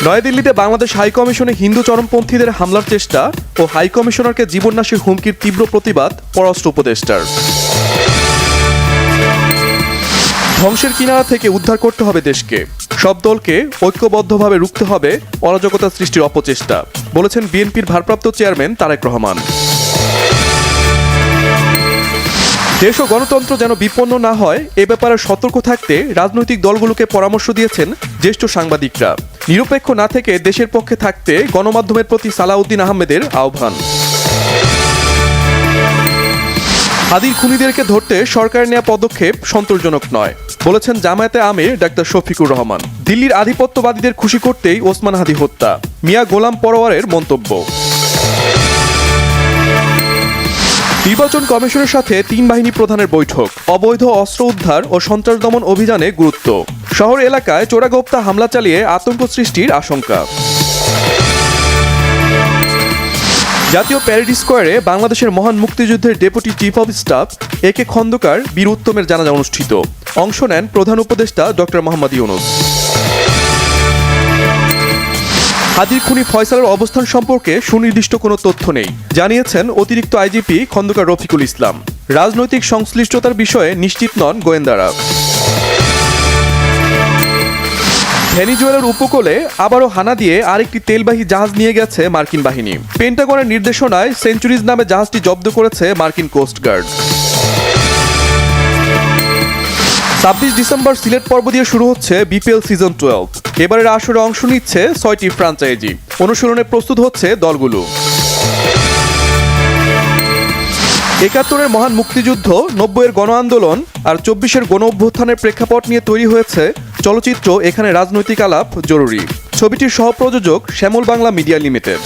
নয়াদিল্লিতে বাংলাদেশ হাইকমিশনে হিন্দু চরমপন্থীদের হামলার চেষ্টা ও হাইকমিশনারকে জীবননাশের হুমকির তীব্র প্রতিবাদ পররাষ্ট্র উপদেষ্টার। ধ্বংসের কিনারা থেকে উদ্ধার করতে হবে দেশকে, সব দলকে ঐক্যবদ্ধভাবে রুখতে হবে অরাজকতা সৃষ্টির অপচেষ্টা, বলেছেন বিএনপির ভারপ্রাপ্ত চেয়ারম্যান তারেক রহমান। দেশ ও গণতন্ত্র যেন বিপন্ন না হয় এ ব্যাপারে সতর্ক থাকতে রাজনৈতিক দলগুলোকে পরামর্শ দিয়েছেন জ্যেষ্ঠ সাংবাদিকরা। নিরপেক্ষ না থেকে দেশের পক্ষে থাকতে গণমাধ্যমের প্রতি সালাউদ্দিন আহমেদের আহ্বান। হাদির খুনিদেরকে ধরতে সরকারের নেওয়া পদক্ষেপ সন্তোষজনক নয়, বলেছেন জামায়াতে আমির ডাক্তার শফিকুর রহমান। দিল্লির আধিপত্যবাদীদের খুশি করতেই ওসমান হাদি হত্যা, মিয়া গোলাম পরোয়ারের মন্তব্য। নির্বাচন কমিশনের সাথে 3 বাহিনী প্রধানের বৈঠক, অবৈধ অস্ত্র উদ্ধার ও সন্ত্রাস দমন অভিযানে গুরুত্ব। শহর এলাকায় চোরাগোপ্তা হামলা চালিয়ে আতঙ্ক সৃষ্টির আশঙ্কা। জাতীয় প্যারেড স্কোয়ারে বাংলাদেশের মহান মুক্তিযুদ্ধের ডেপুটি চিফ অব স্টাফ একে খন্দকার বীর উত্তমের জানাজা অনুষ্ঠিত। অংশ নেন প্রধান উপদেষ্টা ডক্টর মোহাম্মদ ইউনূস। হাদির খুনি ফয়সালের অবস্থান সম্পর্কে সুনির্দিষ্ট কোনো তথ্য নেই, জানিয়েছেন অতিরিক্ত আইজিপি খন্দকার রফিকুল ইসলাম। রাজনৈতিক সংশ্লিষ্টতার বিষয়ে নিশ্চিত নন গোয়েন্দারা। ভেনিজুয়েলার উপকূলে আবারও হানা দিয়ে আরেকটি তেলবাহী জাহাজ নিয়ে গেছে মার্কিন বাহিনী। পেন্টাগনের নির্দেশনায় সেঞ্চুরিজ নামে জাহাজটি জব্দ করেছে মার্কিন কোস্টগার্ড। 26 ডিসেম্বর সিলেট পর্ব দিয়ে শুরু হচ্ছে বিপিএল সিজন 12। এবারের আসরে অংশ নিচ্ছে 6টি ফ্র্যাঞ্চাইজি। অনুশীলনে প্রস্তুত হচ্ছে দলগুলো। 71-এর মহান মুক্তিযুদ্ধ, 90-এর গণ আন্দোলন আর 24-এর গণ অভ্যুত্থানের প্রেক্ষাপট নিয়ে তৈরি হয়েছে চলচ্চিত্র এখানে রাজনৈতিক আলাপ জরুরি। ছবিটির সহ-প্রযোজক শ্যামল বাংলা মিডিয়া লিমিটেড।